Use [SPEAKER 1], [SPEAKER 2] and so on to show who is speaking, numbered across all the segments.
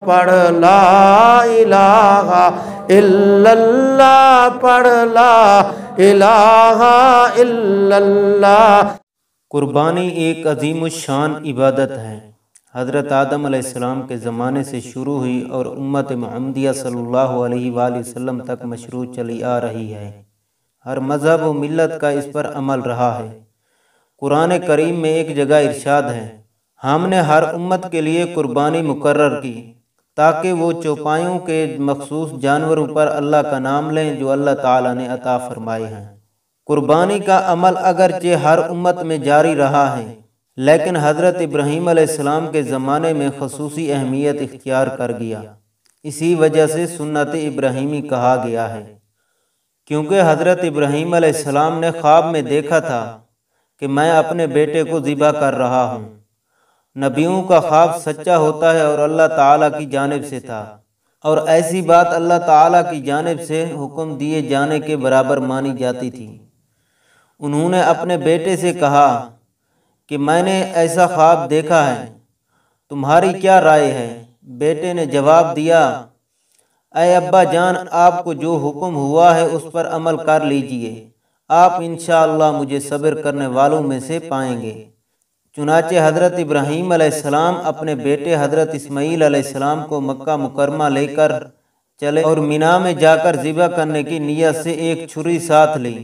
[SPEAKER 1] पढ़ ला इलाहा इल्लल्लाह, पढ़ ला इलाहा इल्लल्लाह।
[SPEAKER 2] कुर्बानी एक अजीमुश्शान इबादत है। हज़रत आदम अलैहिस्सलाम के ज़माने से शुरू हुई और उम्मत मुहम्मदिया सल्लल्लाहु अलैहि वसल्लम तक मशरू चली आ रही है। हर मज़हब व मिल्लत का इस पर अमल रहा है। कुरान करीम में एक जगह इरशाद है, हमने हर उम्मत के लिए कुर्बानी मुकर्रर की ताकि वो चौपायों के मखसूस जानवरों पर अल्लाह का नाम लें जो अल्लाह ताला ने अता फरमाए हैं। कुर्बानी का अमल अगरचे हर उम्मत में जारी रहा है, लेकिन हज़रत इब्राहीम अलैहिस्सलाम के ज़माने में ख़ुसूसी अहमियत इख्तियार कर गया। इसी वजह से सुन्नत इब्राहीमी कहा गया है, क्योंकि हज़रत इब्राहीम अलैहिस्सलाम ने ख्वाब में देखा था कि मैं अपने बेटे को ज़िबा कर रहा हूँ। नबियों का ख्वाब सच्चा होता है और अल्लाह ताला की जानिब से था, और ऐसी बात अल्लाह ताला की जानिब से हुक्म दिए जाने के बराबर मानी जाती थी। उन्होंने अपने बेटे से कहा कि मैंने ऐसा ख्वाब देखा है, तुम्हारी क्या राय है? बेटे ने जवाब दिया, ऐ अब्बा जान, आपको जो हुक्म हुआ है उस पर अमल कर लीजिए, आप इंशाअल्लाह मुझे सब्र करने वालों में से पाएंगे। चुनाचे हज़रत इब्राहीम अलैहिस्सलाम अपने बेटे हज़रत इस्माईल अलैहिस्सलाम को मक्का मुकरमा लेकर चले और मिना में जाकर ज़िबा करने की नियत से एक छुरी साथ ली।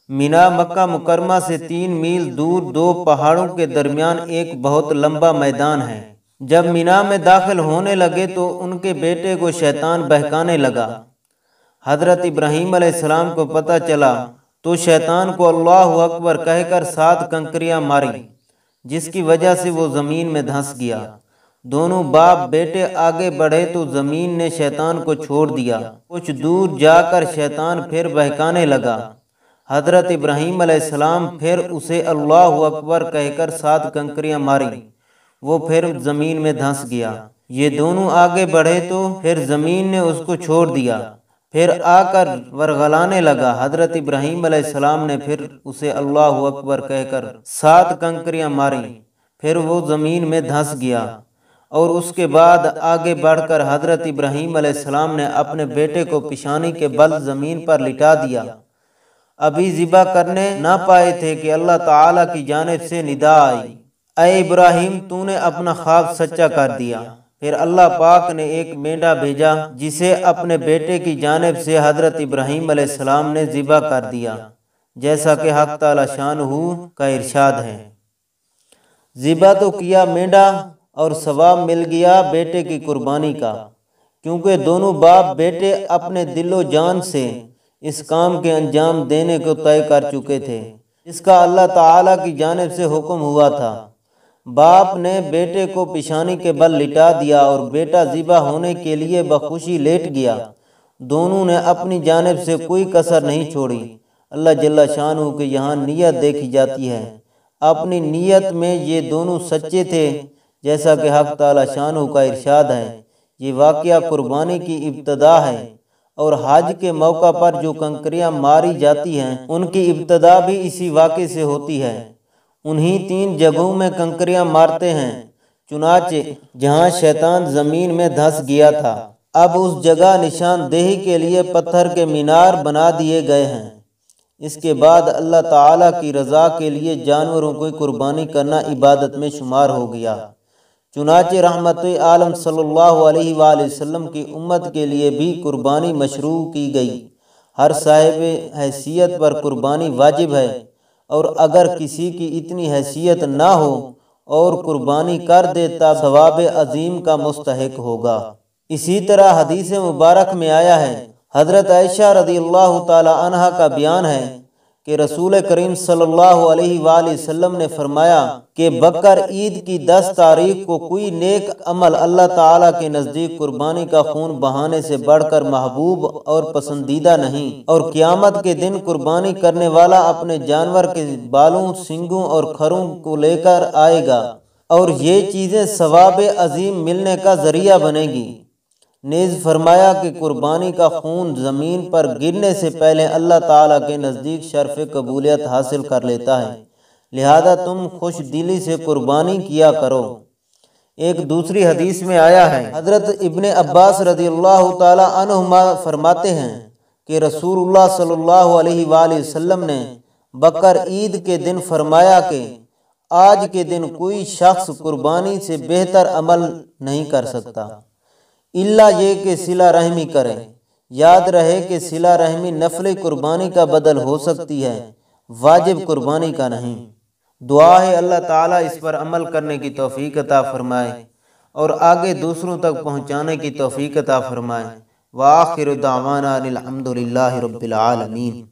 [SPEAKER 2] मिना मक्का मुकरमा से 3 मील दूर 2 पहाड़ों के दरमियान एक बहुत लंबा मैदान है। जब मिना में दाखिल होने लगे तो उनके बेटे को शैतान बहकाने लगा। हज़रत इब्राहीम अलैहिस्सलाम को पता चला तो शैतान को अल्लाहु अकबर कहकर 7 कंकरियां मारी, जिसकी वजह से वो ज़मीन में धंस गया। दोनों बाप बेटे आगे बढ़े तो ज़मीन ने शैतान को छोड़ दिया। कुछ दूर जाकर शैतान फिर बहकाने लगा। हज़रत इब्राहीम अलैहिस्सलाम फिर उसे अल्लाहु अकबर कहकर 7 कंकरियां मारी, वो फिर ज़मीन में धंस गया। ये दोनों आगे बढ़े तो फिर ज़मीन ने उसको छोड़ दिया। फिर आकर वरगलाने लगा। हज़रत इब्राहीम अलैहिस्सलाम ने फिर उसे अल्लाहु अकबर कहकर 7 कंकरियां मारी, फिर वो ज़मीन में धंस गया। और उसके बाद आगे बढ़कर हज़रत इब्राहीम अलैहिस्सलाम ने अपने बेटे को पिशानी के बल ज़मीन पर लिटा दिया। अभी ज़िबा करने ना पाए थे कि अल्लाह ताला की जानिब से निदा आई, ऐ इब्राहीम, तूने अपना ख्वाब सच्चा कर दिया। फिर अल्लाह पाक ने एक मेंढा भेजा जिसे अपने बेटे की जानिब से हज़रत इब्राहीम अलैहिस्सलाम ने ज़िबा कर दिया, जैसा कि हक़ ताला शानहू का इरशाद है। ज़िबा तो किया मेंढा और सवाब मिल गया बेटे की कुर्बानी का, क्योंकि दोनों बाप बेटे अपने दिलो जान से इस काम के अंजाम देने को तय कर चुके थे, इसका अल्लाह ताला की जानिब से हुक्म हुआ था। बाप ने बेटे को पिशानी के बल लिटा दिया और बेटा ज़िबा होने के लिए बखुशी लेट गया। दोनों ने अपनी जानिब से कोई कसर नहीं छोड़ी। अल्लाह जल्ला शानहू के यहाँ नियत देखी जाती है। अपनी नियत में ये दोनों सच्चे थे, जैसा कि हक़ ताला शानहू का इरशाद है। ये वाक़या कुर्बानी की इब्तदा है, और हज के मौका पर जो कंकरियां मारी जाती हैं उनकी इब्तदा भी इसी वाक़े से होती है। उन्हीं 3 जगहों में कंकरियां मारते हैं, चुनाचे जहां शैतान ज़मीन में धंस गया था। अब उस जगह निशानदेही के लिए पत्थर के मीनार बना दिए गए हैं। इसके बाद अल्लाह ताला की रज़ा के लिए जानवरों को कुर्बानी करना इबादत में शुमार हो गया। चुनाचे रहमत आलम सल्लल्लाहु अलैहि वसल्लम की उम्मत के लिए भी कुर्बानी मशरू की गई। हर साहिब हैसियत पर कुर्बानी वाजिब है, और अगर किसी की इतनी हैसियत ना हो और कुर्बानी कर देता सवाब अजीम का मुस्तहिक होगा। इसी तरह हदीस मुबारक में आया है, हज़रत आयशा रज़ियल्लाहु ताला अन्हा का बयान है कि रसूल करीम सल्लल्लाहु अलैहि वसल्लम ने फरमाया कि बकर ईद की 10 तारीख को कोई नेक अमल अल्लाह ताला के नज़दीक कुर्बानी का खून बहाने से बढ़कर महबूब और पसंदीदा नहीं, और क़यामत के दिन कुर्बानी करने वाला अपने जानवर के बालों, सींगों और खरों को लेकर आएगा, और ये चीज़ें सवाब अजीम मिलने का ज़रिया बनेगी। नेज़ फरमाया कि कुर्बानी का खून ज़मीन पर गिरने से पहले अल्लाह ताला के नज़दीक शर्फ़ कबूलियत हासिल कर लेता है, लिहाजा तुम खुश दिली से कुर्बानी किया करो। ایک دوسری حدیث میں آیا ہے، حضرت ابن عباس رضی اللہ تعالی عنہما فرماتے ہیں کہ رسول اللہ صلی اللہ علیہ وآلہ وسلم نے بقر عید کے دن فرمایا کہ آج کے دن کوئی شخص قربانی سے بہتر عمل نہیں کر سکتا الا یہ کہ صلہ رحمی کرے۔ یاد رہے کہ صلہ رحمی نفل قربانی کا بدل ہو سکتی ہے، واجب قربانی کا نہیں۔ دعا ہے اللہ تعالیٰ اس پر عمل کرنے کی توفیق عطا فرمائے اور آگے دوسروں تک پہنچانے کی توفیق عطا فرمائے۔ وآخر دعوانا الحمد للہ رب العالمین۔